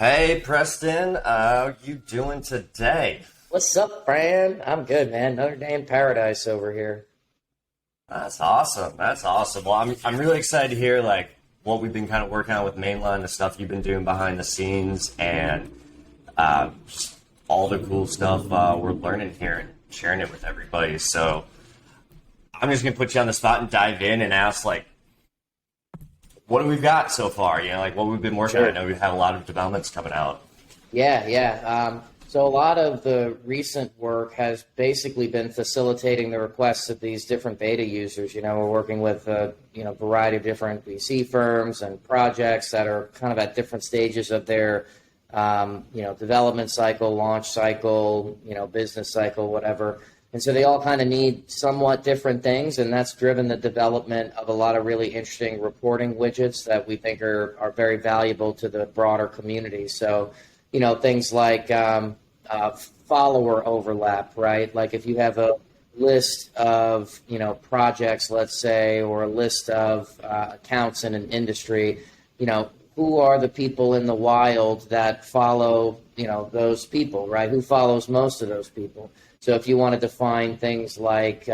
Hey Preston, how you doing today? What's up, Fran? I'm good, man. Another day in paradise over here. That's awesome. That's awesome. Well, I'm really excited to hear like what we've been kind of working on with Mainline, the stuff you've been doing behind the scenes, and just all the cool stuff we're learning here and sharing it with everybody. So I'm just gonna put you on the spot and dive in and ask like, what have we got so far? Like what we've been working on. I Sure. know we've had a lot of developments coming out. Yeah. So a lot of the recent work has basically been facilitating the requests of these different beta users. We're working with a variety of different VC firms and projects that are kind of at different stages of their development cycle, launch cycle, business cycle, whatever. And so they all kind of need somewhat different things, and that's driven the development of a lot of really interesting reporting widgets that we think are very valuable to the broader community. So, things like follower overlap, right? Like if you have a list of, projects, let's say, or a list of accounts in an industry, who are the people in the wild that follow, those people, right? Who follows most of those people? So if you want to define things like,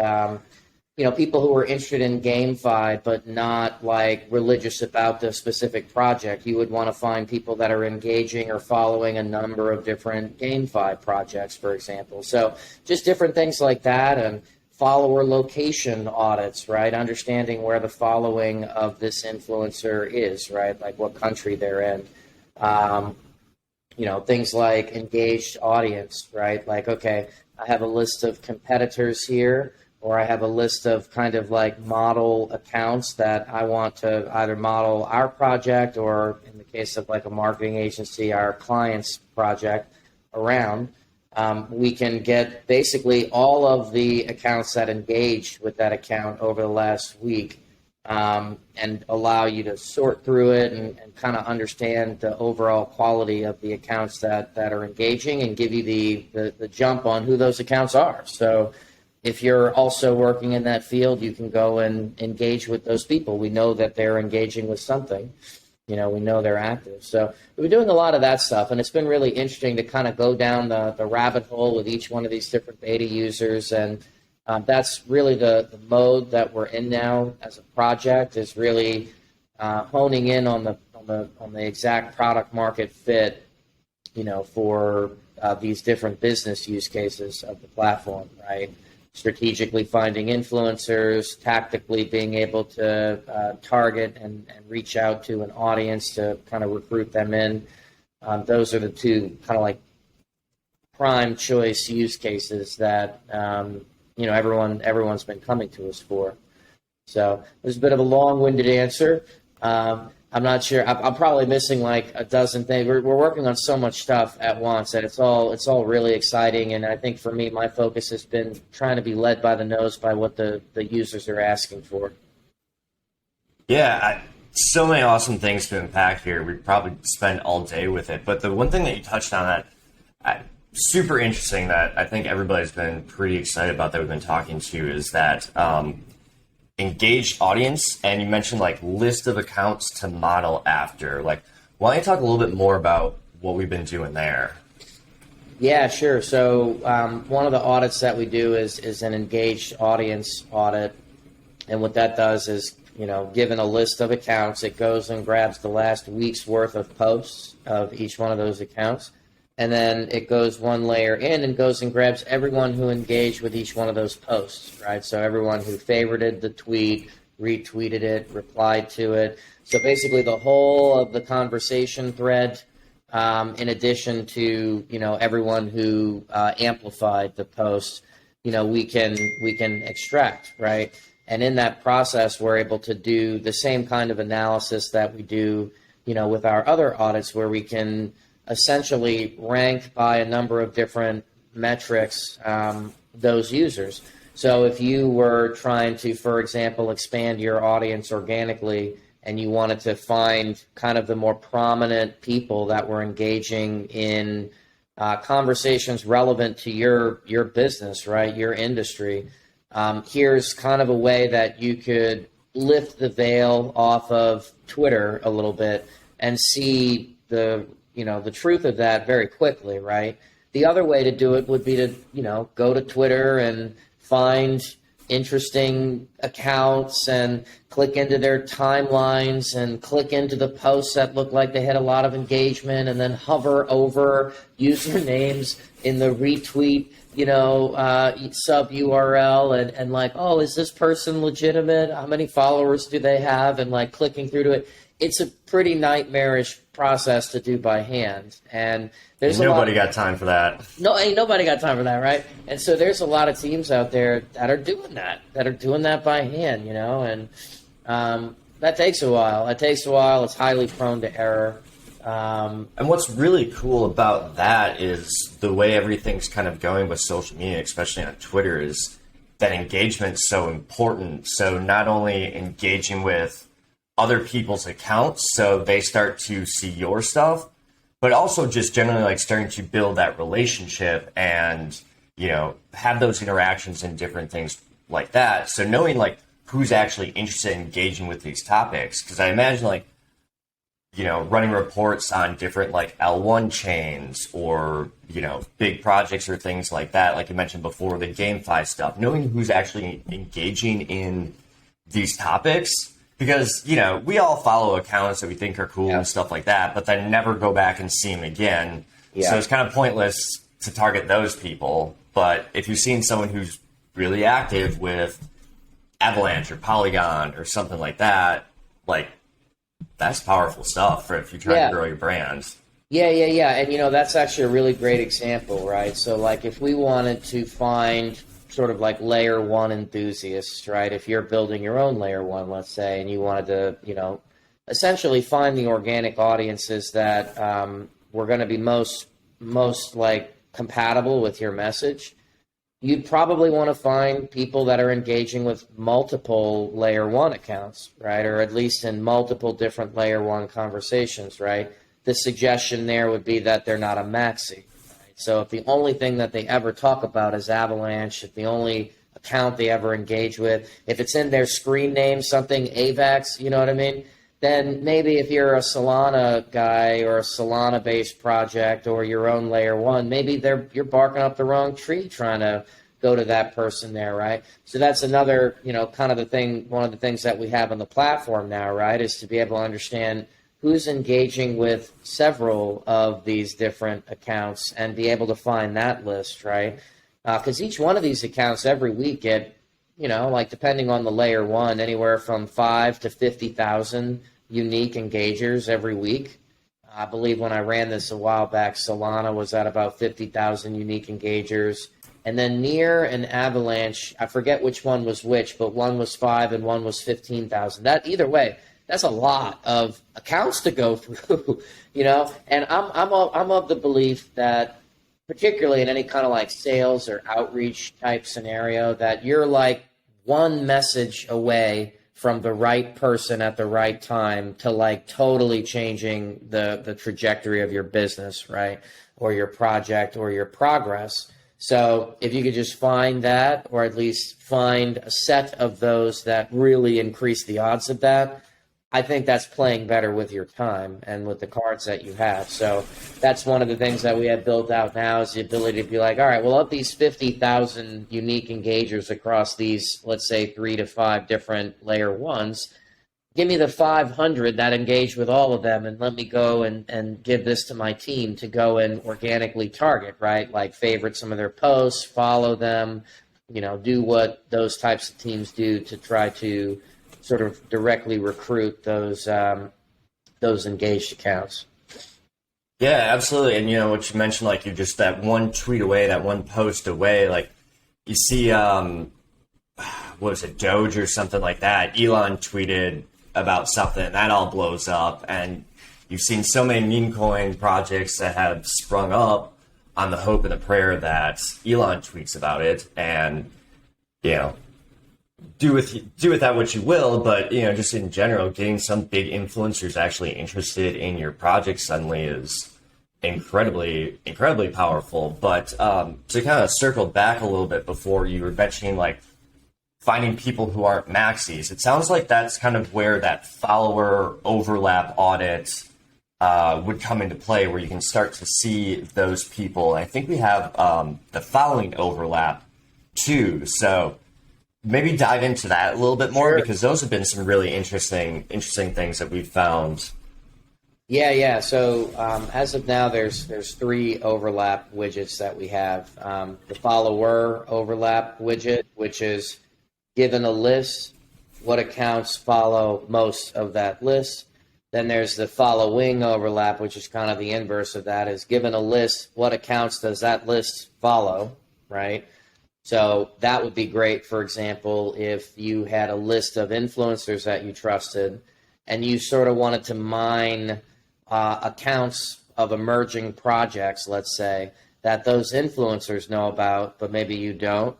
people who are interested in GameFi but not like religious about the specific project, you would want to find people that are engaging or following a number of different GameFi projects, for example. So just different things like that, and follower location audits, right? Understanding where the following of this influencer is, right? Like what country they're in. Um, things like engaged audience, right? Like, okay, I have a list of competitors here, or I have a list of kind of like model accounts that I want to either model our project, or in the case of like a marketing agency, our client's project around. We can get basically all of the accounts that engaged with that account over the last week, and allow you to sort through it and kind of understand the overall quality of the accounts that are engaging, and give you the jump on who those accounts are. So if you're also working in that field, you can go and engage with those people. We know that they're engaging with something. We know they're active. So we've been doing a lot of that stuff, and it's been really interesting to kind of go down the rabbit hole with each one of these different beta users. And that's really the mode that we're in now as a project, is really honing in on the exact product market fit, for these different business use cases of the platform, right? Strategically finding influencers, tactically being able to target and reach out to an audience to kind of recruit them in. Those are the two kind of like prime choice use cases that everyone's been coming to us for. So it was a bit of a long-winded answer. I'm not sure. I'm probably missing like a dozen things. We're working on so much stuff at once that it's all really exciting. And I think for me, my focus has been trying to be led by the nose by what the users are asking for. Yeah, so many awesome things to unpack here. We'd probably spend all day with it. But the one thing that you touched on that super interesting that I think everybody's been pretty excited about that we've been talking to is that engaged audience. And you mentioned like list of accounts to model after. Like, why don't you talk a little bit more about what we've been doing there? Yeah, sure. So one of the audits that we do is an engaged audience audit. And what that does is, given a list of accounts, it goes and grabs the last week's worth of posts of each one of those accounts. And then it goes one layer in and goes and grabs everyone who engaged with each one of those posts, right? So everyone who favorited the tweet, retweeted it, replied to it. So basically the whole of the conversation thread, in addition to, everyone who amplified the post, we can extract, right? And in that process, we're able to do the same kind of analysis that we do, with our other audits, where we can essentially rank by a number of different metrics those users. So if you were trying to, for example, expand your audience organically, and you wanted to find kind of the more prominent people that were engaging in conversations relevant to your business, right, your industry, here's kind of a way that you could lift the veil off of Twitter a little bit and see the the truth of that very quickly, right? The other way to do it would be to, go to Twitter and find interesting accounts and click into their timelines and click into the posts that look like they had a lot of engagement, and then hover over usernames in the retweet, sub URL and like, oh, is this person legitimate? How many followers do they have? And like clicking through to it. It's a pretty nightmarish process to do by hand. And there's nobody got time for that. No, ain't nobody got time for that, right? And so there's a lot of teams out there that are doing that by hand, and that takes a while. It's highly prone to error. And what's really cool about that is the way everything's kind of going with social media, especially on Twitter, is that engagement's so important. So not only engaging with other people's accounts so they start to see your stuff, but also just generally like starting to build that relationship and, have those interactions and different things like that. So knowing like who's actually interested in engaging with these topics, because I imagine like, running reports on different like L1 chains or, big projects or things like that, like you mentioned before, the GameFi stuff, knowing who's actually engaging in these topics. Because, we all follow accounts that we think are cool and stuff like that, but then never go back and see them again. Yeah. So it's kind of pointless to target those people. But if you've seen someone who's really active with Avalanche or Polygon or something like that, like, that's powerful stuff for if you're trying to grow your brand. Yeah. And, that's actually a really great example, right? So, like, if we wanted to find sort of like layer one enthusiasts, right? If you're building your own layer one, let's say, and you wanted to, essentially find the organic audiences that were going to be most like compatible with your message, you'd probably want to find people that are engaging with multiple layer one accounts, right? Or at least in multiple different layer one conversations, right? The suggestion there would be that they're not a maxi. So if the only thing that they ever talk about is Avalanche, if the only account they ever engage with, if it's in their screen name, something AVAX, you know what I mean? Then maybe if you're a Solana guy or a Solana-based project or your own layer one, maybe you're barking up the wrong tree trying to go to that person there, right? So that's another, kind of the thing, one of the things that we have on the platform now, right, is to be able to understand who's engaging with several of these different accounts and be able to find that list, right? Because each one of these accounts every week get, like depending on the layer one, anywhere from 5 to 50,000 unique engagers every week. I believe when I ran this a while back, Solana was at about 50,000 unique engagers. And then Near and Avalanche, I forget which one was which, but one was 5 and one was 15,000. That either way, that's a lot of accounts to go through, And I'm of the belief that, particularly in any kind of like sales or outreach type scenario, that you're like one message away from the right person at the right time to like totally changing the trajectory of your business, right? Or your project or your progress. So if you could just find that, or at least find a set of those that really increase the odds of that, I think that's playing better with your time and with the cards that you have. So that's one of the things that we have built out now, is the ability to be like, all right, well, of these 50,000 unique engagers across these, let's say, 3 to 5 different layer ones, give me the 500 that engage with all of them, and let me go and give this to my team to go and organically target, right? Like favorite some of their posts, follow them, do what those types of teams do to try to sort of directly recruit those engaged accounts. Yeah, absolutely. And what you mentioned, like you're just that one tweet away, that one post away. Like you see, what was it, Doge or something like that? Elon tweeted about something, and that all blows up. And you've seen so many meme coin projects that have sprung up on the hope and the prayer that Elon tweets about it, and do with that what you will, but just in general, getting some big influencers actually interested in your project suddenly is incredibly powerful. But to kind of circle back a little bit, before you were mentioning like finding people who aren't maxis, it sounds like that's kind of where that follower overlap audit would come into play where you can start to see those people. And I think we have the following overlap too. So maybe dive into that a little bit more, Sure. because those have been some really interesting things that we've found. Yeah. So as of now, there's 3 overlap widgets that we have. The follower overlap widget, which is given a list, what accounts follow most of that list. Then there's the following overlap, which is kind of the inverse of that, is given a list, what accounts does that list follow, right? So that would be great, for example, if you had a list of influencers that you trusted and you sort of wanted to mine accounts of emerging projects, let's say, that those influencers know about, but maybe you don't.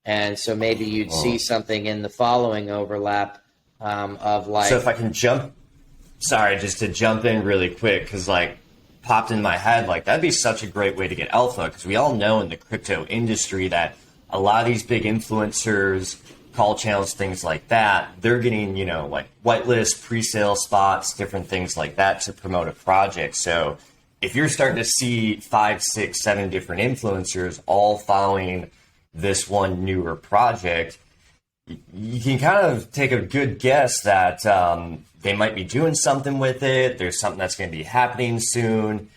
And so maybe you'd see something in the following overlap of like... So if I can just to jump in really quick, because like popped in my head, like that'd be such a great way to get alpha, because we all know in the crypto industry that a lot of these big influencers, call channels, things like that, they're getting, like whitelist, pre-sale spots, different things like that to promote a project. So if you're starting to see 5, 6, 7 different influencers all following this one newer project, you can kind of take a good guess that they might be doing something with it. There's something that's going to be happening soon.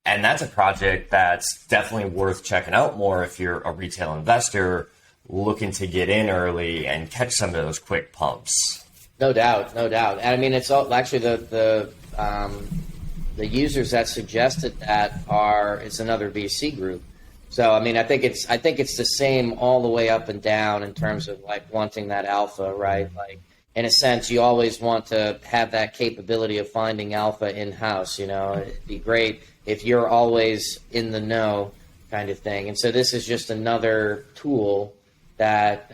And that's a project that's definitely worth checking out more if you're a retail investor looking to get in early and catch some of those quick pumps. No doubt. And I mean, it's all actually the users that suggested that it's another VC group. So I mean, I think it's the same all the way up and down in terms of like wanting that alpha, right? Like in a sense, you always want to have that capability of finding alpha in house. It'd be great if you're always in the know, kind of thing. And so this is just another tool that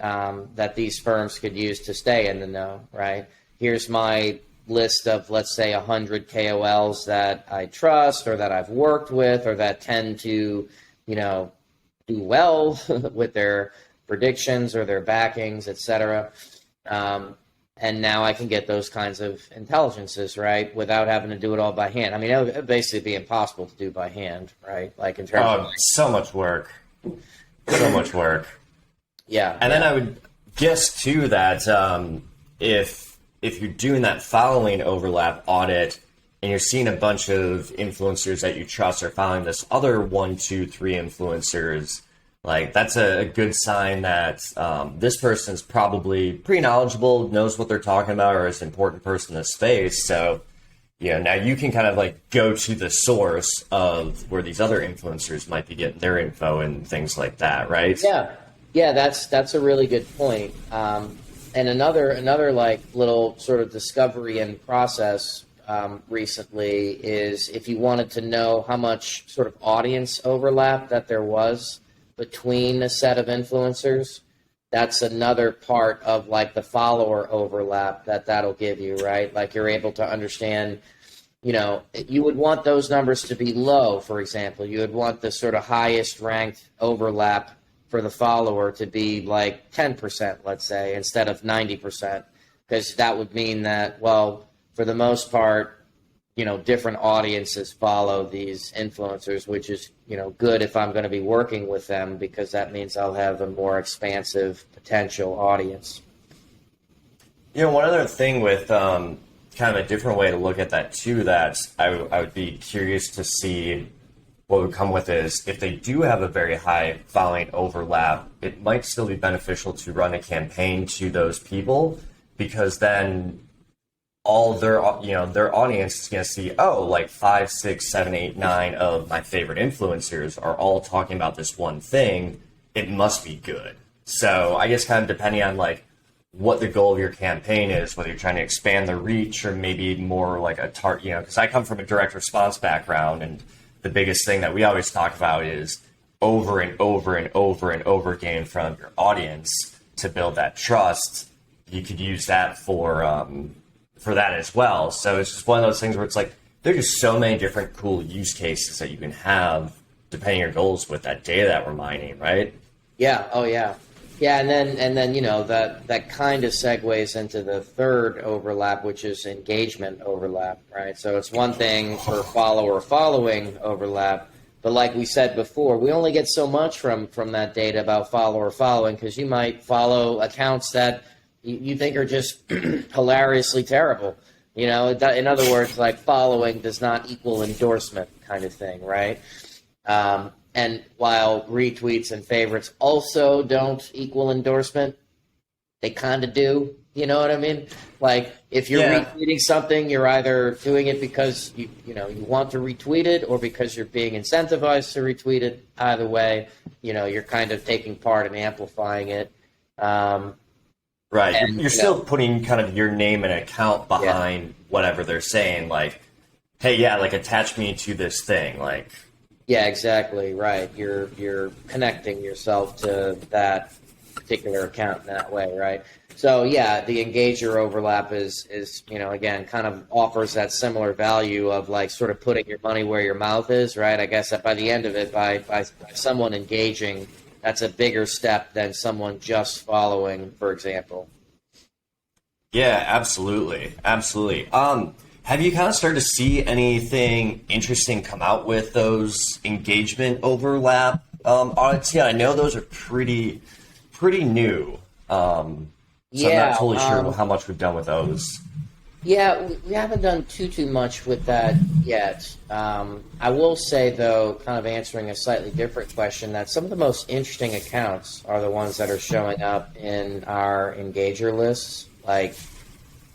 that these firms could use to stay in the know, right? Here's my list of, let's say, 100 KOLs that I trust or that I've worked with or that tend to, do well with their predictions or their backings, et cetera. And now I can get those kinds of intelligences, right, without having to do it all by hand. I mean, it would basically be impossible to do by hand, right? Like in terms of so much work. So much work. Yeah. And then I would guess too that if you're doing that following overlap audit and you're seeing a bunch of influencers that you trust are following this other 1, 2, 3 influencers, like that's a good sign that this person's probably pretty knowledgeable, knows what they're talking about, or is an important person in the space. So, now you can kind of like go to the source of where these other influencers might be getting their info and things like that, right? Yeah, that's a really good point. And another like little sort of discovery and process recently is if you wanted to know how much sort of audience overlap that there was between a set of influencers, that's another part of like the follower overlap that'll give you, right? Like you're able to understand, you would want those numbers to be low, for example. You would want the sort of highest ranked overlap for the follower to be like 10%, let's say, instead of 90%, because that would mean that, well, for the most part, different audiences follow these influencers, which is, good if I'm going to be working with them, because that means I'll have a more expansive potential audience. One other thing with kind of a different way to look at that too, that I would be curious to see what would come with is if they do have a very high following overlap, it might still be beneficial to run a campaign to those people, because then all their audience is going to see, like 5, 6, 7, 8, 9 of my favorite influencers are all talking about this one thing. It must be good. So I guess kind of depending on like what the goal of your campaign is, whether you're trying to expand the reach or maybe more like a target, because I come from a direct response background, and the biggest thing that we always talk about is over and over and over and over again in front of your audience to build that trust. You could use that for that as well. So it's just one of those things where it's like there's just so many different cool use cases that you can have depending on your goals with that data that we're mining, right? Yeah. Oh, yeah. Yeah, and then that kind of segues into the third overlap, which is engagement overlap, right? So it's one thing for follower following overlap, but like we said before, we only get so much from that data about follower following because you might follow accounts that you think are just hilariously terrible. In other words, like following does not equal endorsement kind of thing, right? And while retweets and favorites also don't equal endorsement, they kind of do. You know what I mean? Like if you're Yeah. retweeting something, you're either doing it because you want to retweet it or because you're being incentivized to retweet it. Either way, you're kind of taking part and amplifying it. Um, Right. You're, and you're still putting kind of your name and account yeah. behind whatever they're saying. Like, hey, yeah, like attach me to this thing. Like, Yeah, exactly right. You're connecting yourself to that particular account in that way, right? So yeah, the engager overlap is again kind of offers that similar value of like sort of putting your money where your mouth is, right? I guess that by the end of it, by someone engaging, that's a bigger step than someone just following, for example. yeah, absolutely, absolutely. Have you kind of started to see anything interesting come out with those engagement overlap audits? Yeah, I know those are pretty new. So I'm not Yeah, totally sure how much we've done with those. yeah, we haven't done too much with that yet. I will say, though, kind of answering a slightly different question, that some of the most interesting accounts are the ones that are showing up in our engager lists, like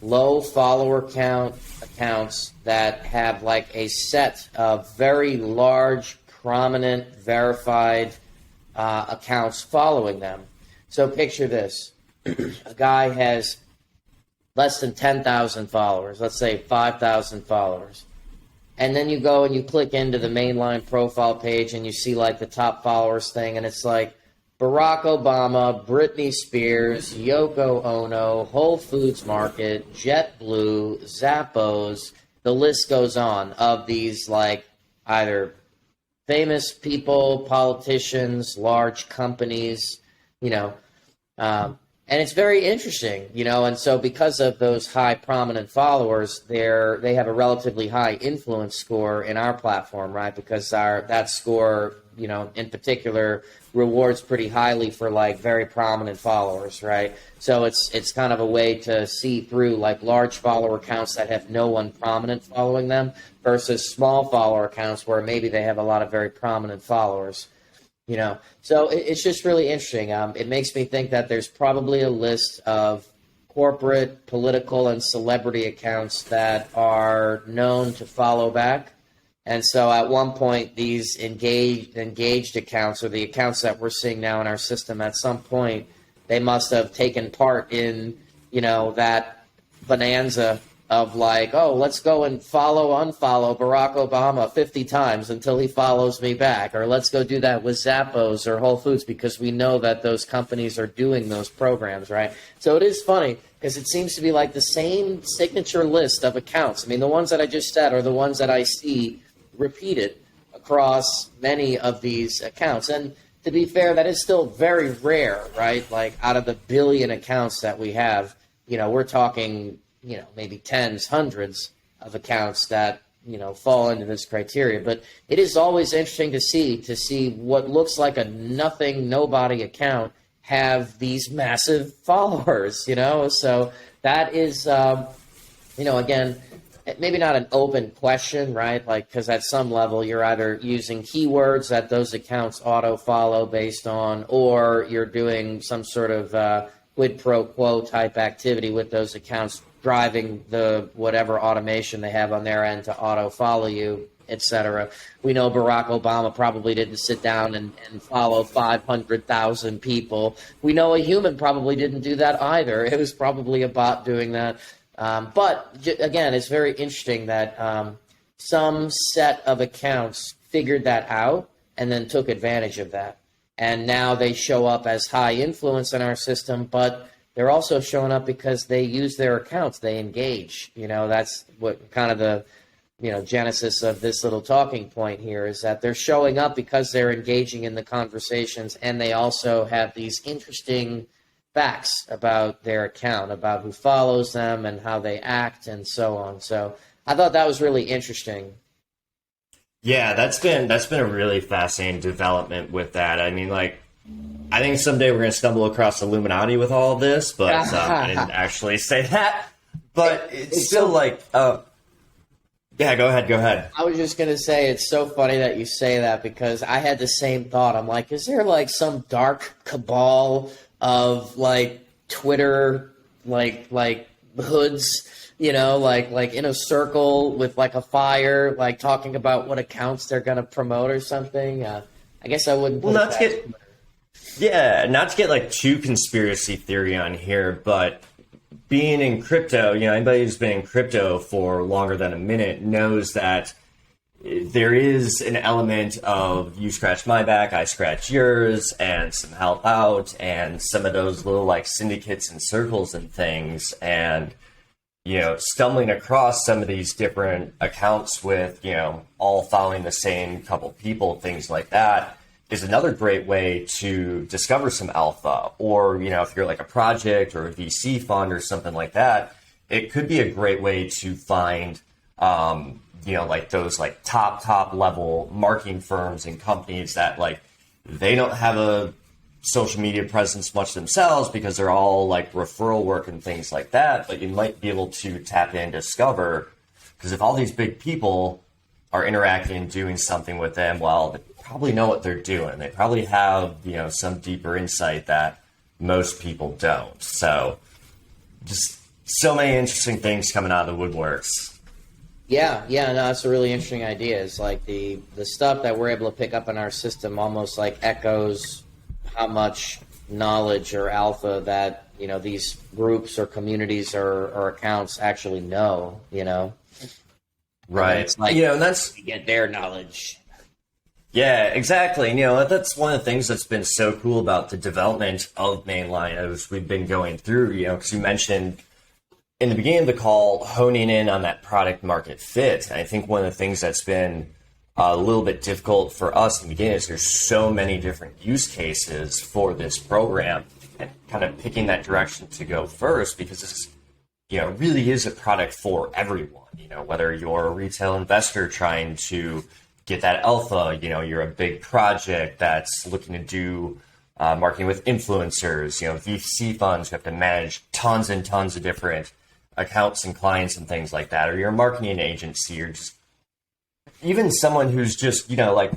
low follower count accounts that have like a set of very large, prominent, verified accounts following them. So picture this: a guy has less than 10,000 followers, let's say 5,000 followers. And then you go and you click into the mainline profile page and you see like the top followers thing, and it's like Barack Obama, Britney Spears, Yoko Ono, Whole Foods Market, JetBlue, Zappos, the list goes on of these like either famous people, politicians, large companies, you know, and it's very interesting, and so because of those high prominent followers, they have a relatively high influence score in our platform, right? Because that score, in particular, rewards pretty highly for like very prominent followers, right? So it's kind of a way to see through like large follower counts that have no one prominent following them versus small follower accounts where maybe they have a lot of very prominent followers. So it's just really interesting. It makes me think that there's probably a list of corporate, political, and celebrity accounts that are known to follow back. And so at one point, these engaged accounts, or the accounts that we're seeing now in our system, at some point, they must have taken part in, that bonanza of like, oh, let's go and unfollow Barack Obama 50 times until he follows me back. Or let's go do that with Zappos or Whole Foods because we know that those companies are doing those programs, right? So it is funny because it seems to be like the same signature list of accounts. I mean, the ones that I just said are the ones that I see repeated across many of these accounts. And to be fair, that is still very rare, right? Like out of the billion accounts that we have, we're talking maybe tens, hundreds of accounts that, fall into this criteria. But it is always interesting to see what looks like a nobody account have these massive followers, So that is, again, maybe not an open question, right? Like, because at some level you're either using keywords that those accounts auto follow based on, or you're doing some sort of quid pro quo type activity with those accounts, driving the whatever automation they have on their end to auto follow you, etc. We know Barack Obama probably didn't sit down and follow 500,000 people. We know a human probably didn't do that either. It was probably a bot doing that. But again, it's very interesting that some set of accounts figured that out and then took advantage of that. And now they show up as high influence in our system, but they're also showing up because they use their accounts. They engage. That's what kind of genesis of this little talking point here is that they're showing up because they're engaging in the conversations, and they also have these interesting facts about their account, about who follows them and how they act and so on. So I thought that was really interesting. Yeah, that's been a really fascinating development with that. I mean, like, I think someday we're going to stumble across Illuminati with all of this, but I didn't actually say that. But it's still like, yeah, go ahead. I was just going to say, it's so funny that you say that, because I had the same thought. I'm like, is there like some dark cabal of like Twitter, like hoods, like in a circle with like a fire, like talking about what accounts they're going to promote or something? I guess I wouldn't. Well, not to get like too conspiracy theory on here, but being in crypto, anybody who's been in crypto for longer than a minute knows that there is an element of you scratch my back, I scratch yours, and some help out, and some of those little like syndicates and circles and things. And, stumbling across some of these different accounts with, all following the same couple people, things like that, is another great way to discover some alpha. Or, if you're like a project or a VC fund or something like that, it could be a great way to find, like those like top level marketing firms and companies that like, they don't have a social media presence much themselves because they're all like referral work and things like that. But you might be able to tap in and discover, because if all these big people are interacting and doing something with them, well, they probably know what they're doing. They probably have, some deeper insight that most people don't. So just so many interesting things coming out of the woodworks. Yeah, no, that's a really interesting idea. It's like the stuff that we're able to pick up in our system almost like echoes how much knowledge or alpha that, these groups or communities or accounts actually know, Right. And it's like, and that's, you get their knowledge. Yeah, exactly. That's one of the things that's been so cool about the development of Mainline as we've been going through, because you mentioned in the beginning of the call, honing in on that product market fit. And I think one of the things that's been a little bit difficult for us in the beginning is there's so many different use cases for this program, and kind of picking that direction to go first, because this, really is a product for everyone, whether you're a retail investor trying to get that alpha, you're a big project that's looking to do marketing with influencers, VC funds who have to manage tons and tons of different accounts and clients and things like that, or you're a marketing agency, or just even someone who's just,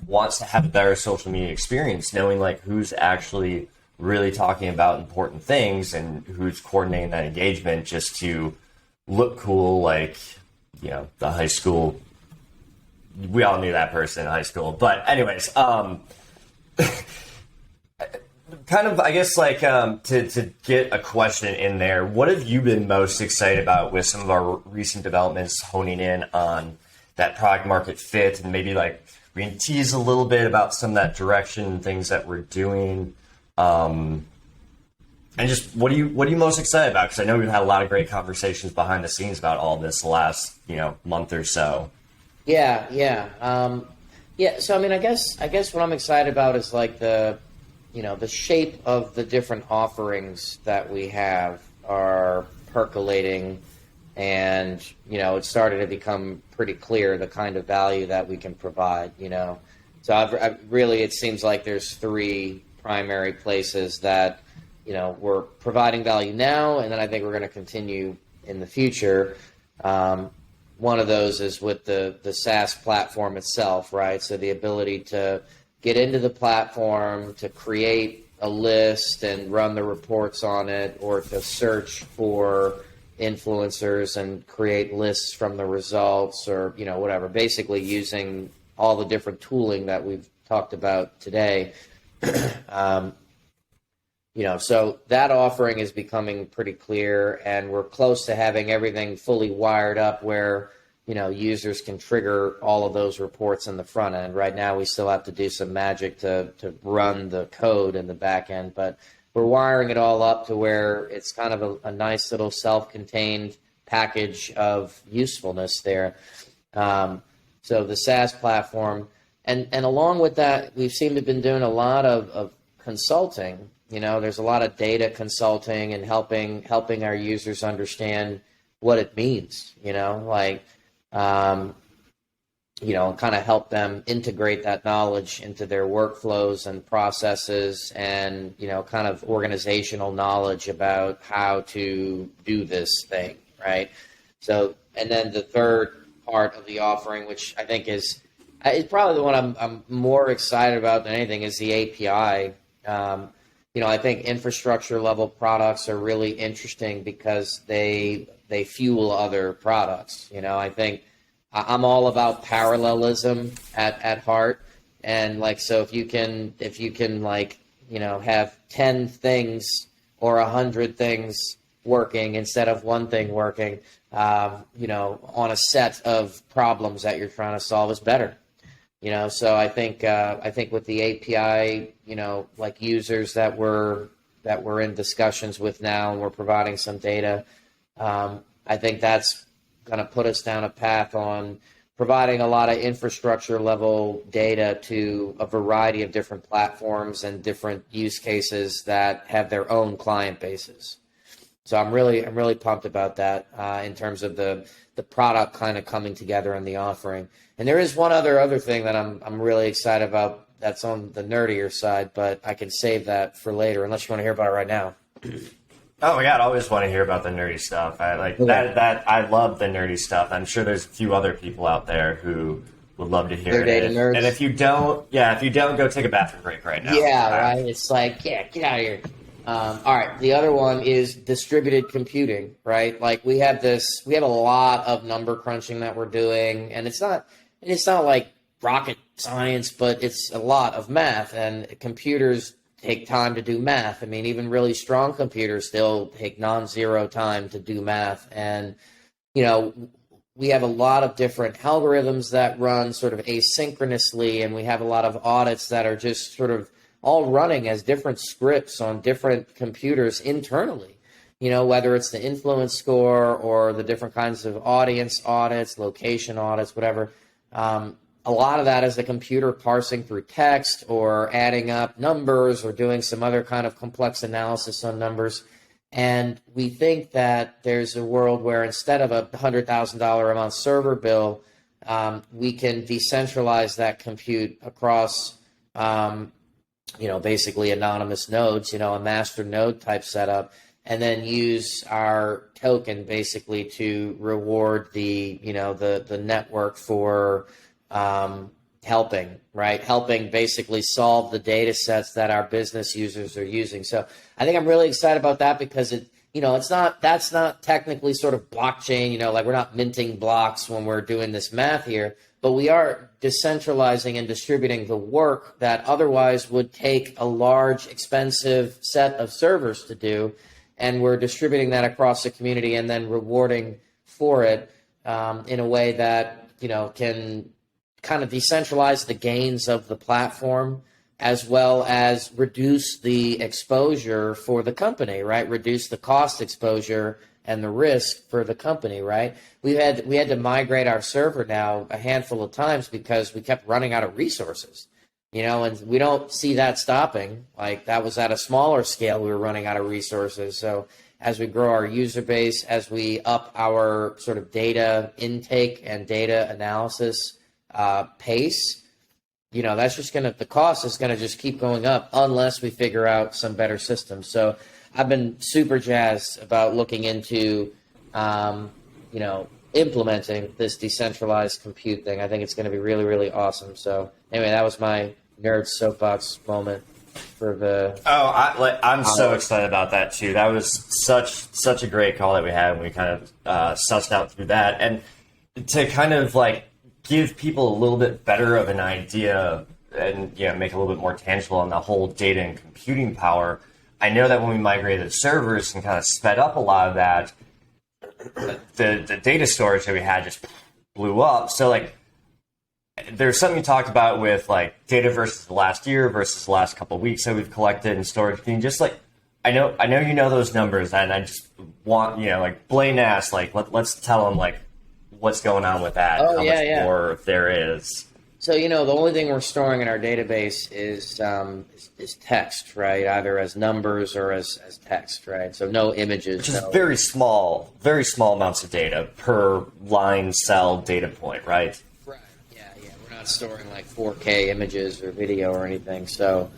wants to have a better social media experience, knowing like who's actually really talking about important things and who's coordinating that engagement just to look cool, like, the high school. We all knew that person in high school. But anyways, kind of, I guess, like, to get a question in there, what have you been most excited about with some of our recent developments honing in on that product market fit, and maybe like we can tease a little bit about some of that direction and things that we're doing, and just what are you most excited about? Because I know we've had a lot of great conversations behind the scenes about all this the last month or so. Yeah. So I mean, I guess what I'm excited about is like the shape of the different offerings that we have are percolating, and it's starting to become pretty clear the kind of value that we can provide. So I've really, it seems like there's three primary places that we're providing value now, and then I think we're going to continue in the future. One of those is with the SaaS platform itself, right? So the ability to get into the platform, to create a list and run the reports on it, or to search for influencers and create lists from the results, or whatever. Basically using all the different tooling that we've talked about today. So that offering is becoming pretty clear, and we're close to having everything fully wired up where, users can trigger all of those reports in the front end. Right now, we still have to do some magic to run the code in the back end, but we're wiring it all up to where it's kind of a nice little self-contained package of usefulness there. So the SaaS platform, and along with that, we've seemed to have been doing a lot of consulting. There's a lot of data consulting and helping our users understand what it means. Kind of help them integrate that knowledge into their workflows and processes, and kind of organizational knowledge about how to do this thing, right? So, and then the third part of the offering, which I think is probably the one I'm more excited about than anything, is the API. I think infrastructure level products are really interesting because they fuel other products. I think I'm all about parallelism at heart, and so if you can have 10 things or 100 things working instead of one thing working, on a set of problems that you're trying to solve, is better. So I think with the API, users that we're in discussions with now, and we're providing some data, I think that's going to put us down a path on providing a lot of infrastructure level data to a variety of different platforms and different use cases that have their own client bases. So I'm really pumped about that in terms of the product kind of coming together and the offering. And there is one other thing that I'm really excited about that's on the nerdier side, but I can save that for later unless you want to hear about it right now. Oh my God, I always want to hear about the nerdy stuff. I like that. I love the nerdy stuff. I'm sure there's a few other people out there who would love to hear They're it. data nerds. And if you don't, go take a bathroom break right now. Yeah, right. It's like, get out of here. All right. The other one is distributed computing, right? Like we have a lot of number crunching that we're doing, and it's not like rocket science, but it's a lot of math, and computers take time to do math. I mean, even really strong computers still take non-zero time to do math. And, we have a lot of different algorithms that run sort of asynchronously, and we have a lot of audits that are just sort of all running as different scripts on different computers internally. Whether it's the influence score or the different kinds of audience audits, location audits, whatever. A lot of that is the computer parsing through text or adding up numbers or doing some other kind of complex analysis on numbers. And we think that there's a world where instead of a $100,000 a month server bill, we can decentralize that compute across, basically anonymous nodes, a master node type setup, and then use our token basically to reward the network for helping basically solve the data sets that our business users are using. So I think I'm really excited about that because that's not technically sort of blockchain, like we're not minting blocks when we're doing this math here, but we are decentralizing and distributing the work that otherwise would take a large, expensive set of servers to do. And we're distributing that across the community and then rewarding for it in a way that, can kind of decentralize the gains of the platform as well as reduce the exposure for the company, right? Reduce the cost exposure and the risk for the company, right? We had to migrate our server now a handful of times because we kept running out of resources, and we don't see that stopping. Like that was at a smaller scale, we were running out of resources. So as we grow our user base, as we up our sort of data intake and data analysis pace, that's just the cost is gonna just keep going up unless we figure out some better systems. So I've been super jazzed about looking into, implementing this decentralized compute thing. I think it's going to be really, really awesome. So anyway, that was my nerd soapbox moment for the. Oh, I'm so excited about that too. That was such a great call that we had, and we kind of sussed out through that, and to kind of give people a little bit better of an idea and make it a little bit more tangible on the whole data and computing power. I know that when we migrated the servers and kind of sped up a lot of that, the data storage that we had just blew up. So there's something you talked about with data versus the last year versus the last couple of weeks that we've collected in storage. Can you just I know those numbers, and I just want Blaine asked let's tell them what's going on with that, Oh, how yeah, much yeah. more there is. So, the only thing we're storing in our database is text, right? Either as numbers or as text, right? So no images. Which is no, very small amounts of data per line, cell, data point, right? Right. Yeah, yeah. We're not storing like 4K images or video or anything. So,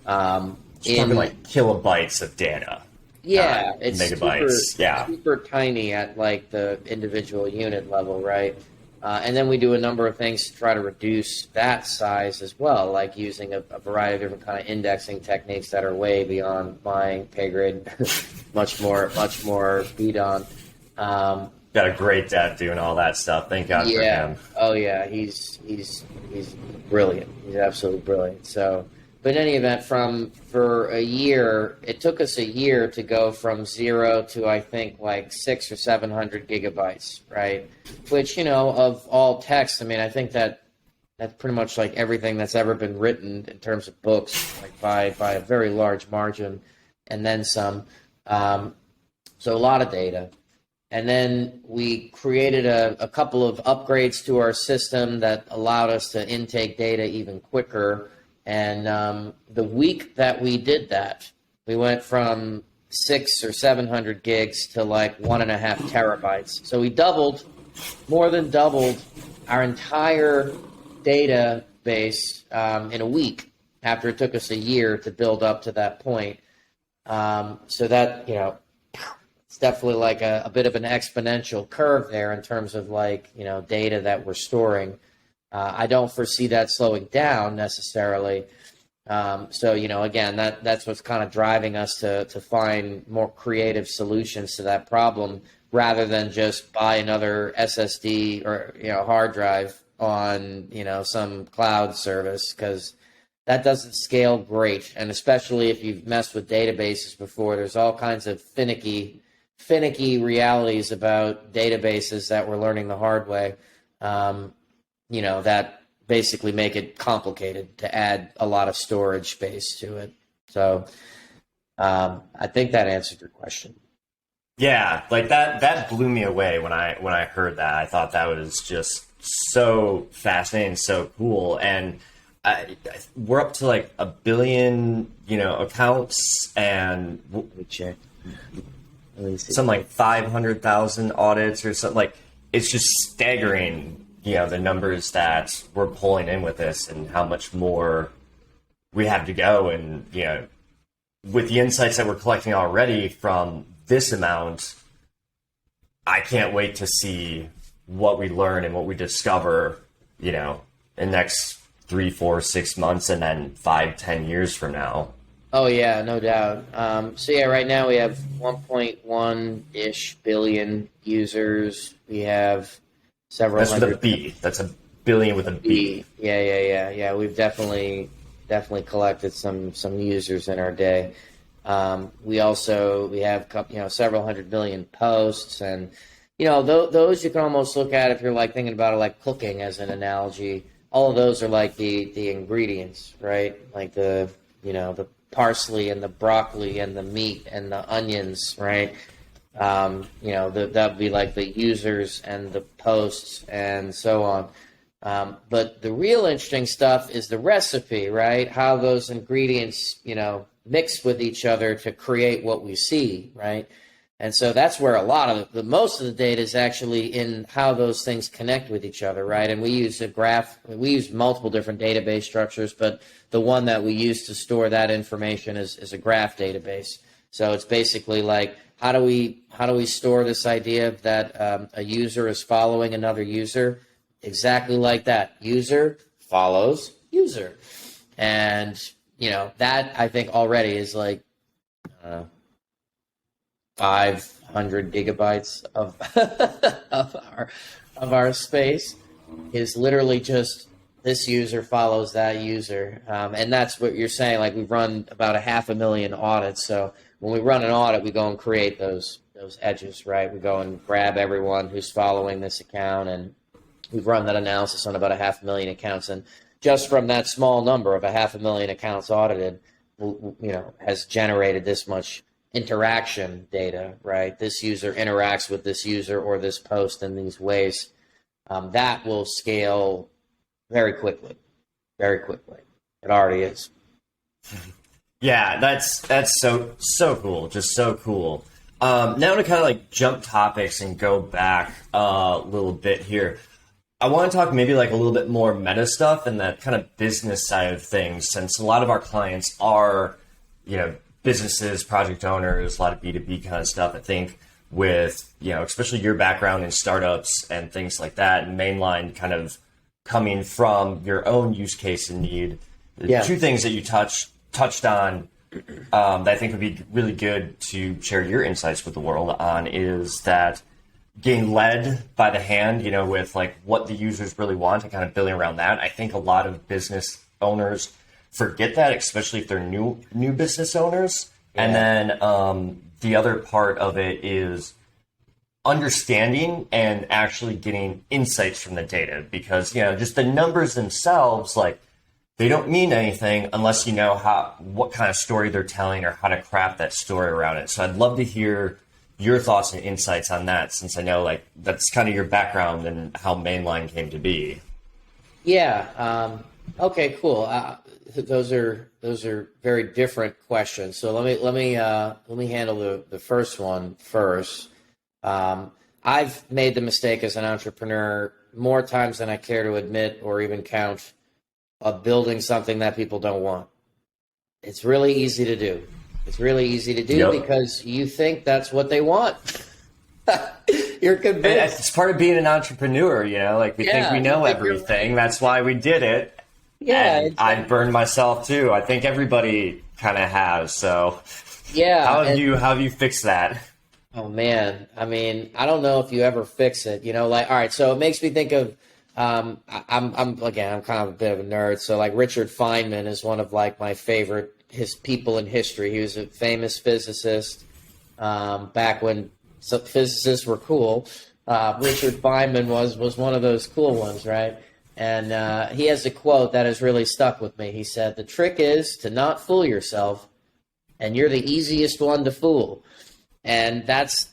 It's talking like kilobytes of data. yeah, not it's megabytes. Yeah. super tiny at like the individual unit level, right? And then we do a number of things to try to reduce that size as well, like using a variety of different kind of indexing techniques that are way beyond my pay grade, much more beat on. Got a great dev doing all that stuff. Thank God for him. Oh yeah, he's brilliant. He's absolutely brilliant. So, but in any event, for a year, it took us a year to go from 0 to I think like 600 or 700 gigabytes, right? Which of all text, I mean, I think that's pretty much like everything that's ever been written in terms of books, like by a very large margin, and then some. So a lot of data. And then we created a couple of upgrades to our system that allowed us to intake data even quicker. And the week that we did that, we went from 600 or 700 gigs to like 1.5 terabytes. So we more than doubled our entire database in a week after it took us a year to build up to that point. So that, it's definitely like a bit of an exponential curve there in terms of like, data that we're storing. I don't foresee that slowing down necessarily. So, again, that's what's kind of driving us to find more creative solutions to that problem rather than just buy another SSD or, hard drive on, some cloud service, because that doesn't scale great. And especially if you've messed with databases before, there's all kinds of finicky realities about databases that we're learning the hard way, that basically make it complicated to add a lot of storage space to it. So I think that answered your question. Yeah, like that blew me away when I heard that. I thought that was just so fascinating, so cool. And we're up to like 1 billion, accounts, and Let me check. some like 500,000 audits or something. Like, it's just staggering, the numbers that we're pulling in with this and how much more we have to go. And, with the insights that we're collecting already from this amount, I can't wait to see what we learn and what we discover, in the next 3, 4, 6 months, and then 5, 10 years from now. Oh yeah, no doubt. So yeah, right now we have 1.1-ish billion users. We have several That's with hundred. a B. That's a billion with a B. Yeah. We've definitely collected some users in our day. We have several 100 million posts, and those you can almost look at if you're like thinking about it like cooking as an analogy. All of those are like the ingredients, right? Like the parsley and the broccoli and the meat and the onions, right? That would be like the users and the posts and so on. But the real interesting stuff is the recipe, right? How those ingredients, mix with each other to create what we see, right? And so that's where a lot of most of the data is actually in how those things connect with each other, right? And we use multiple different database structures, but the one that we use to store that information is a graph database. So it's basically like, how do we store this idea that a user is following another user? Exactly like that. User follows user. And, that I think already is like, 500 gigabytes of of our space is literally just this user follows that user, and that's what you're saying. Like, we've run about 500,000 audits. So when we run an audit, we go and create those edges, right? We go and grab everyone who's following this account, and we've run that analysis on about 500,000 accounts, and just from that small number of 500,000 accounts audited, has generated this much interaction data, right? This user interacts with this user or this post in these ways. that will scale very quickly, very quickly. It already is. Yeah, that's so cool, just so cool. Now to kind of like jump topics and go back a little bit here. I want to talk maybe like a little bit more meta stuff and that kind of business side of things, since a lot of our clients are, businesses, project owners, a lot of B2B kind of stuff. I think with, especially your background in startups and things like that, and Mainline kind of coming from your own use case and need. Yeah. Two things that you touched on that I think would be really good to share your insights with the world on is that getting led by the hand, with like what the users really want and kind of building around that. I think a lot of business owners forget that, especially if they're new business owners. Yeah. And then the other part of it is understanding and actually getting insights from the data, because, just the numbers themselves, like, they don't mean anything unless you know what kind of story they're telling or how to craft that story around it. So I'd love to hear your thoughts and insights on that, since I know like that's kind of your background and how Mainline came to be. Yeah. Okay. Cool. Those are very different questions. So let me handle the first one first. I've made the mistake as an entrepreneur more times than I care to admit or even count of building something that people don't want. It's really easy to do. Yep. Because you think that's what they want. You're convinced. It's part of being an entrepreneur, like we think we know everything. That's why we did it. Yeah. And I burned myself too. I think everybody kind of has. So yeah. How have you fixed that? Oh man. I mean, I don't know if you ever fix it, all right. So it makes me think of, I'm kind of a bit of a nerd. So like Richard Feynman is one of like my favorite people in history. He was a famous physicist back when physicists were cool. Richard Feynman was one of those cool ones, right? And he has a quote that has really stuck with me. He said, "The trick is to not fool yourself, and you're the easiest one to fool." And that's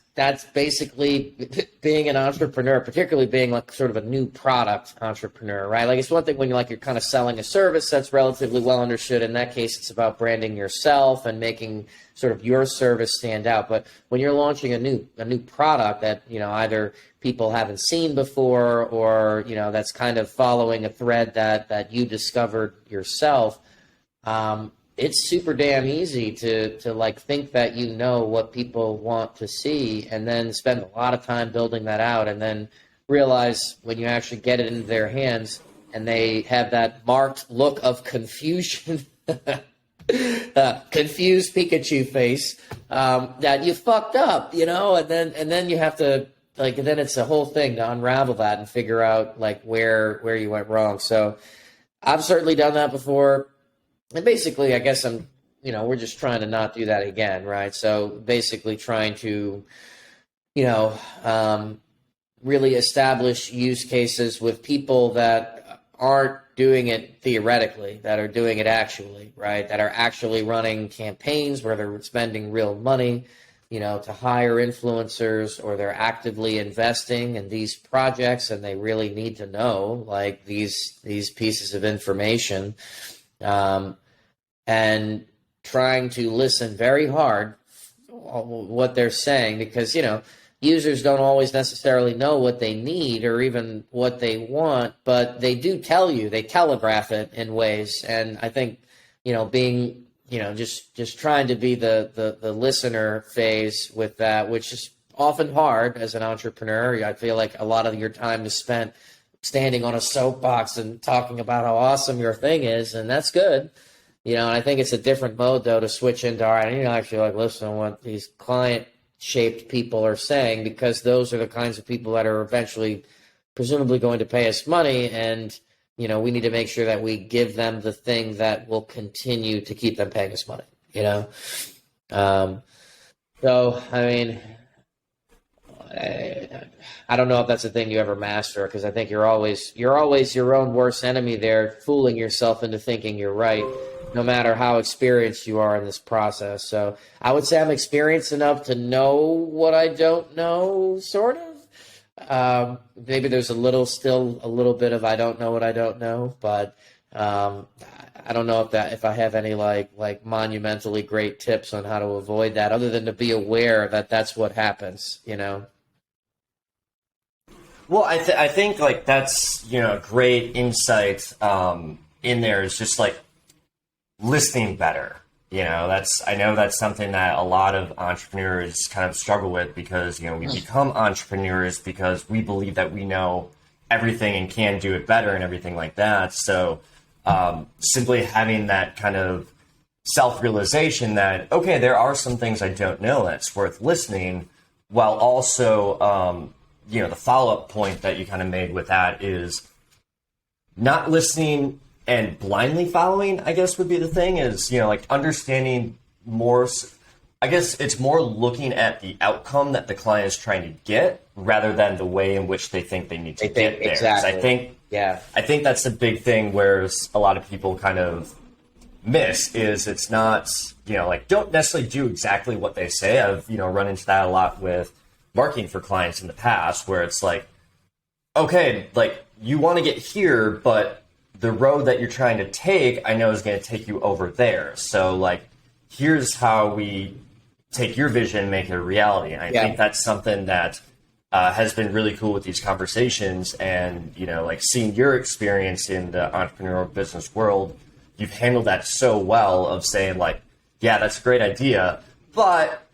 basically being an entrepreneur, particularly being like sort of a new product entrepreneur, right? Like it's one thing when you're kind of selling a service that's relatively well understood. In that case, it's about branding yourself and making sort of your service stand out. But when you're launching a new product that, either people haven't seen before or, that's kind of following a thread that you discovered yourself, it's super damn easy to like think that what people want to see and then spend a lot of time building that out and then realize when you actually get it into their hands and they have that marked look of confusion, confused Pikachu face, that you fucked up, and then you have to and then it's a whole thing to unravel that and figure out like where you went wrong. So I've certainly done that before. And basically, I guess we're just trying to not do that again, right? So basically trying to, really establish use cases with people that aren't doing it theoretically, that are doing it actually, right? That are actually running campaigns where they're spending real money, to hire influencers, or they're actively investing in these projects and they really need to know like these pieces of information. And trying to listen very hard what they're saying, because, users don't always necessarily know what they need or even what they want, but they do tell you, they telegraph it in ways. And I think, being, just trying to be the listener phase with that, which is often hard as an entrepreneur. I feel like a lot of your time is spent standing on a soapbox and talking about how awesome your thing is, and that's good. And I think it's a different mode, though, to switch into, all right, I need to actually listen to what these client-shaped people are saying, because those are the kinds of people that are eventually presumably going to pay us money, and, we need to make sure that we give them the thing that will continue to keep them paying us money, So, I mean, I don't know if that's a thing you ever master, because I think you're always your own worst enemy there, fooling yourself into thinking you're right, no matter how experienced you are in this process. So I would say I'm experienced enough to know what I don't know, sort of. Maybe there's still a little bit of I don't know what I don't know, but um, I don't know if I have any like monumentally great tips on how to avoid that, other than to be aware that that's what happens. Well, I think like that's great insight in there is just like listening better. I know that's something that a lot of entrepreneurs kind of struggle with because we become entrepreneurs because we believe that we know everything and can do it better and everything like that. So simply having that kind of self-realization that okay, there are some things I don't know that's worth listening, while also the follow-up point that you kind of made with that is not listening and blindly following, I guess would be the thing is, like understanding more. I guess it's more looking at the outcome that the client is trying to get rather than the way in which they think they need to get there. Exactly. I think that's a big thing where a lot of people kind of miss is it's not, like don't necessarily do exactly what they say. I've, run into that a lot with marketing for clients in the past where it's like, okay, like you want to get here, but the road that you're trying to take, I know is going to take you over there. So like, here's how we take your vision and make it a reality. And I think that's something that has been really cool with these conversations and, like seeing your experience in the entrepreneurial business world, you've handled that so well of saying like, yeah, that's a great idea, but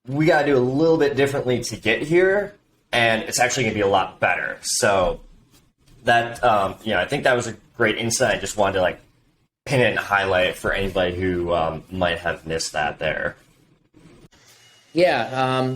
we got to do a little bit differently to get here. And it's actually going to be a lot better. So that, I think that was a great insight. I just wanted to like pin it and highlight it for anybody who might have missed that there. Yeah.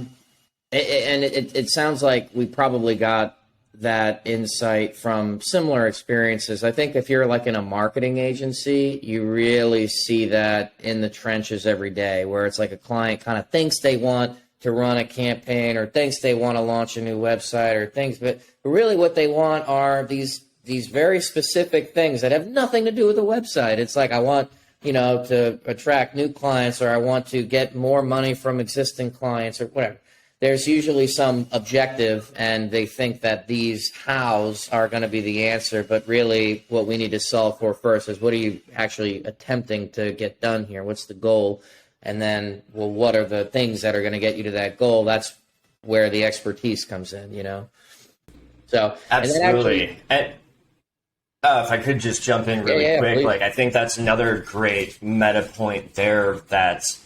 And it sounds like we probably got that insight from similar experiences. I think if you're like in a marketing agency, you really see that in the trenches every day, where it's like a client kind of thinks they want to run a campaign or thinks they want to launch a new website or things, but really what they want are these very specific things that have nothing to do with the website. It's like, I want, to attract new clients, or I want to get more money from existing clients, or whatever. There's usually some objective, and they think that these hows are going to be the answer. But really, what we need to solve for first is what are you actually attempting to get done here? What's the goal? And then, well, what are the things that are going to get you to that goal? That's where the expertise comes in, So absolutely. And if I could just jump in really quick, please. like I think that's another great meta point there that's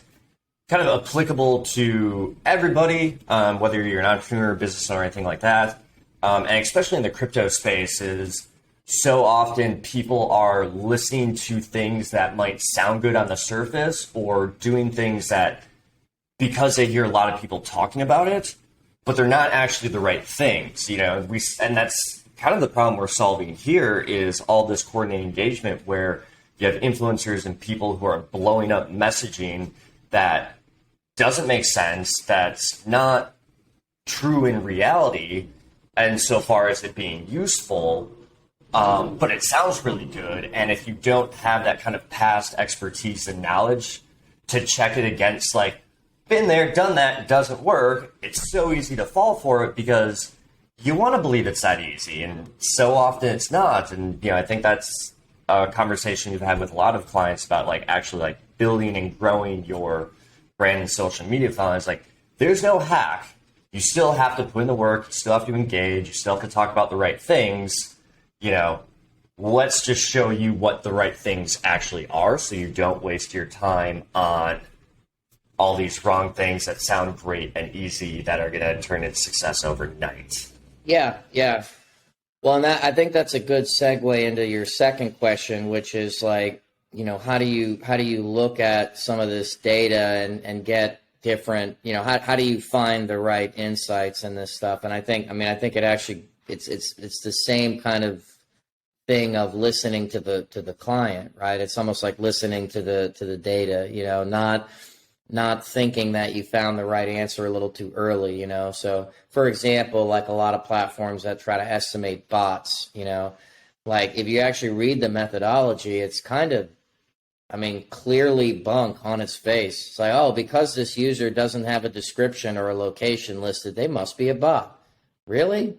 kind of applicable to everybody, whether you're an entrepreneur, business owner, or anything like that, and especially in the crypto space is so often people are listening to things that might sound good on the surface or doing things that because they hear a lot of people talking about it, but they're not actually the right things, and that's kind of the problem we're solving here is all this coordinated engagement where you have influencers and people who are blowing up messaging that doesn't make sense, that's not true in reality, and so far as it being useful, but it sounds really good. And if you don't have that kind of past expertise and knowledge to check it against, like, been there, done that, it doesn't work, it's so easy to fall for it because you want to believe it's that easy, and so often it's not. And I think that's a conversation you've had with a lot of clients about like actually like building and growing your brand and social media following. Like, there's no hack. You still have to put in the work, you still have to engage, you still have to talk about the right things. Let's just show you what the right things actually are so you don't waste your time on all these wrong things that sound great and easy that are going to turn into success overnight. Yeah. Well, and I think that's a good segue into your second question, which is like, how do you look at some of this data and get different, how do you find the right insights in this stuff? And I think it actually, it's the same kind of thing of listening to the client, right? It's almost like listening to the data, not thinking that you found the right answer a little too early, So, for example, like a lot of platforms that try to estimate bots, like if you actually read the methodology, it's kind of, clearly bunk on its face. It's like, oh, because this user doesn't have a description or a location listed, they must be a bot. Really?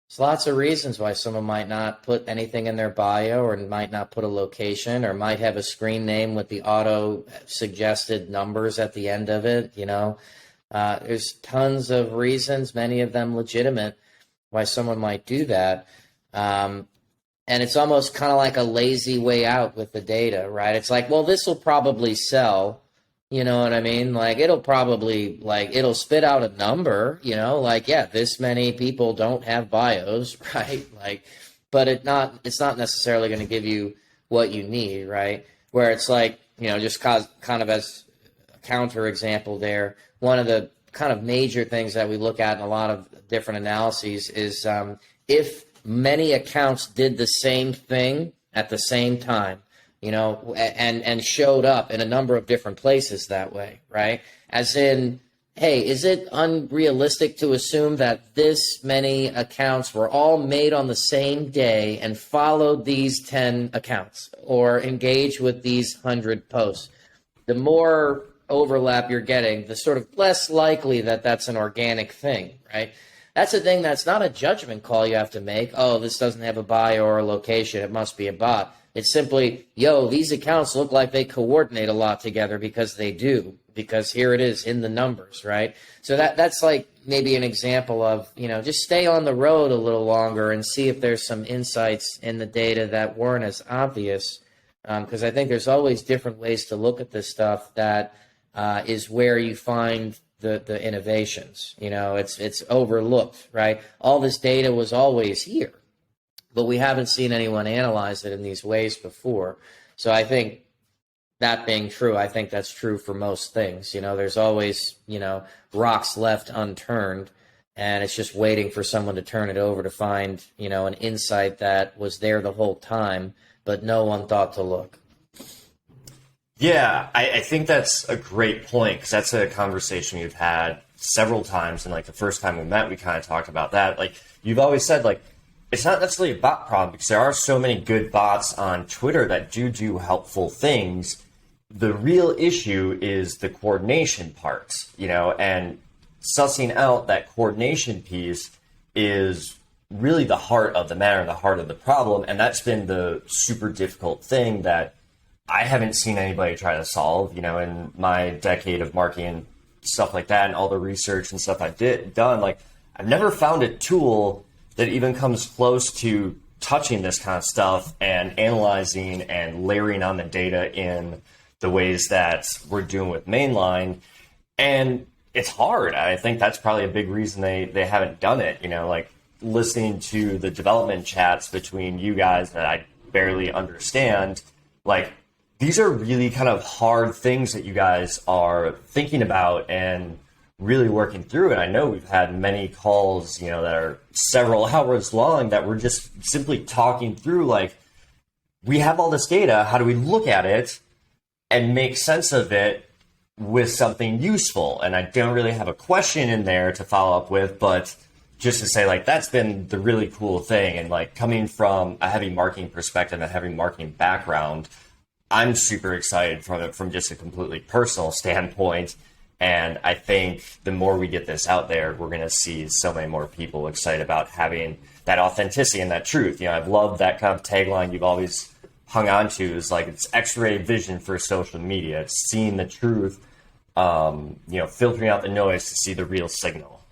There's lots of reasons why someone might not put anything in their bio or might not put a location or might have a screen name with the auto suggested numbers at the end of it. There's tons of reasons, many of them legitimate, why someone might do that. And it's almost kind of like a lazy way out with the data, right? It's like, well, this will probably sell. You know what I mean? Like it'll probably it'll spit out a number, yeah, this many people don't have bios, right? But it's not necessarily going to give you what you need, right? Where it's like, just kind of as a counter example there, one of the kind of major things that we look at in a lot of different analyses is if many accounts did the same thing at the same time, and showed up in a number of different places that way, right? As in, hey, is it unrealistic to assume that this many accounts were all made on the same day and followed these 10 accounts or engaged with these 100 posts? The more overlap you're getting, the sort of less likely that that's an organic thing, right? That's a thing that's not a judgment call you have to make. Oh, this doesn't have a bio or a location. It must be a bot. It's simply, these accounts look like they coordinate a lot together because they do, because here it is in the numbers, right? So that's like maybe an example of, just stay on the road a little longer and see if there's some insights in the data that weren't as obvious. Because I think there's always different ways to look at this stuff that is where you find the innovations. It's overlooked, right? All this data was always here, but we haven't seen anyone analyze it in these ways before. So I think that being true, I think that's true for most things. There's always, rocks left unturned, and it's just waiting for someone to turn it over to find, an insight that was there the whole time, but no one thought to look. Yeah, I think that's a great point, because that's a conversation we've had several times. And the first time we met, we kind of talked about that. You've always said, it's not necessarily a bot problem, because there are so many good bots on Twitter that do helpful things. The real issue is the coordination part, and sussing out that coordination piece is really the heart of the matter, the heart of the problem. And that's been the super difficult thing that I haven't seen anybody try to solve, in my decade of marketing, stuff like that, and all the research and stuff I've done. I've never found a tool that even comes close to touching this kind of stuff and analyzing and layering on the data in the ways that we're doing with Mainline. And it's hard. I think that's probably a big reason they haven't done it. Listening to the development chats between you guys that I barely understand, these are really kind of hard things that you guys are thinking about and really working through. And I know we've had many calls, that are several hours long that we're just simply talking through, we have all this data. How do we look at it and make sense of it with something useful? And I don't really have a question in there to follow up with, but just to say, that's been the really cool thing. And coming from a heavy marketing perspective, a heavy marketing background, I'm super excited from it from just a completely personal standpoint. And I think the more we get this out there, we're going to see so many more people excited about having that authenticity and that truth. I've loved that kind of tagline you've always hung on to, is it's X-ray vision for social media. It's seeing the truth, filtering out the noise to see the real signal.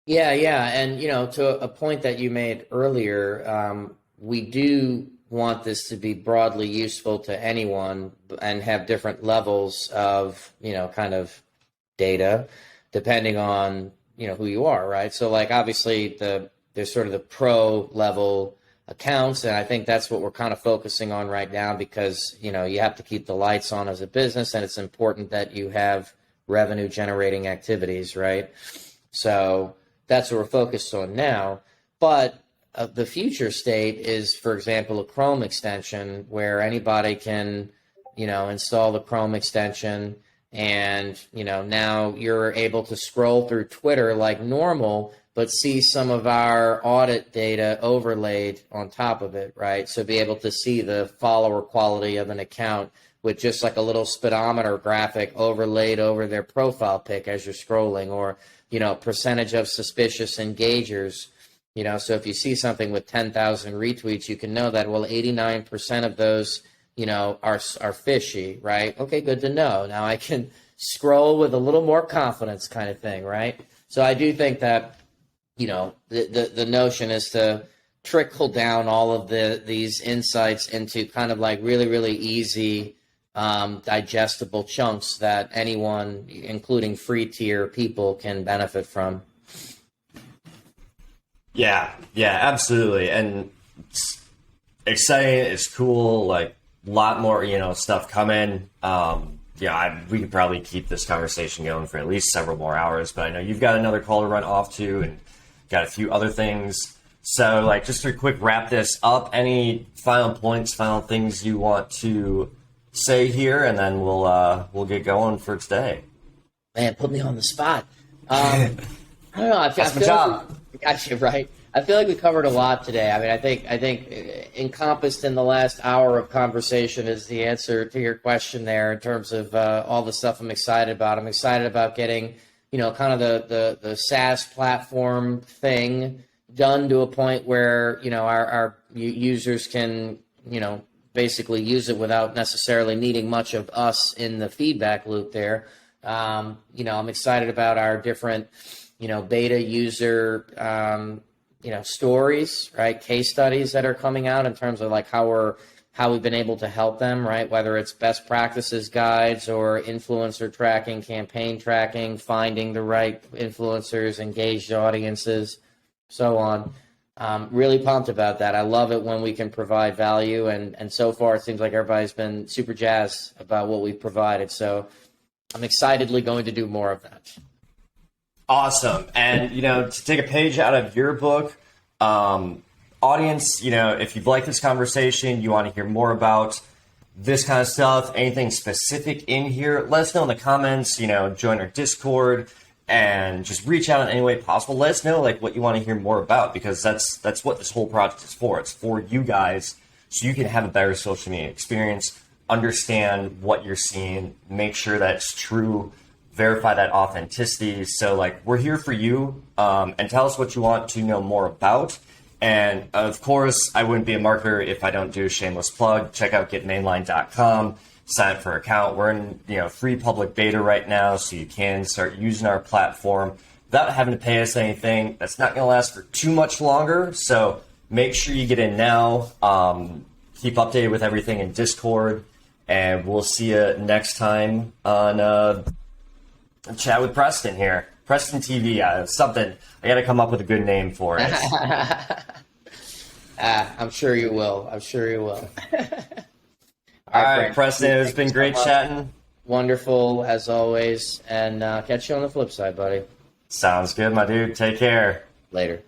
Yeah. And, to a point that you made earlier, we do want this to be broadly useful to anyone and have different levels of, kind of data depending on, who you are, right? So obviously there's sort of the pro level accounts, and I think that's what we're kind of focusing on right now, because, you have to keep the lights on as a business, and it's important that you have revenue generating activities, right? So that's what we're focused on now. But the future state is, for example, a Chrome extension where anybody can, install the Chrome extension, and, now you're able to scroll through Twitter like normal, but see some of our audit data overlaid on top of it, right? So be able to see the follower quality of an account with just a little speedometer graphic overlaid over their profile pic as you're scrolling, or percentage of suspicious engagers. So if you see something with 10,000 retweets, you can know that, well, 89% of those, are fishy, right? Okay, good to know. Now I can scroll with a little more confidence, kind of thing, right? So I do think that, the notion is to trickle down all of these insights into kind of like really, really easy, digestible chunks that anyone, including free tier people, can benefit from. Yeah, absolutely. And it's exciting, it's cool, like a lot more, stuff coming. We could probably keep this conversation going for at least several more hours, but I know you've got another call to run off to and got a few other things. So, like, just to quick wrap this up, any final points, final things you want to say here, and then we'll get going for today. Man, put me on the spot. I don't know. I feel got you right. I feel like we covered a lot today. I mean, I think encompassed in the last hour of conversation is the answer to your question there in terms of all the stuff I'm excited about. I'm excited about getting, kind of the SaaS platform thing done to a point where, our users can, basically use it without necessarily needing much of us in the feedback loop there. I'm excited about our different, beta user, stories, right? Case studies that are coming out in terms of like how we've been able to help them, right? Whether it's best practices guides or influencer tracking, campaign tracking, finding the right influencers, engaged audiences, so on. Really pumped about that. I love it when we can provide value, and so far it seems like everybody's been super jazzed about what we've provided. So I'm excitedly going to do more of that. Awesome. And, to take a page out of your book, audience, if you've liked this conversation, you want to hear more about this kind of stuff, anything specific in here, let us know in the comments, join our Discord and just reach out in any way possible. Let us know like what you want to hear more about, because that's what this whole project is for. It's for you guys so you can have a better social media experience, understand what you're seeing, make sure that it's true, verify that authenticity. So like we're here for you, and tell us what you want to know more about. And of course, I wouldn't be a marketer if I don't do a shameless plug. Check out getmainline.com, sign up for an account. We're in free public beta right now, so you can start using our platform without having to pay us anything. That's not going to last for too much longer, so make sure you get in now. Keep updated with everything in Discord, and we'll see you next time on Chat with Preston here. Preston TV, something. I got to come up with a good name for it. I'm sure you will. All right, Preston, it's been great chatting. Wonderful, as always. And catch you on the flip side, buddy. Sounds good, my dude. Take care. Later.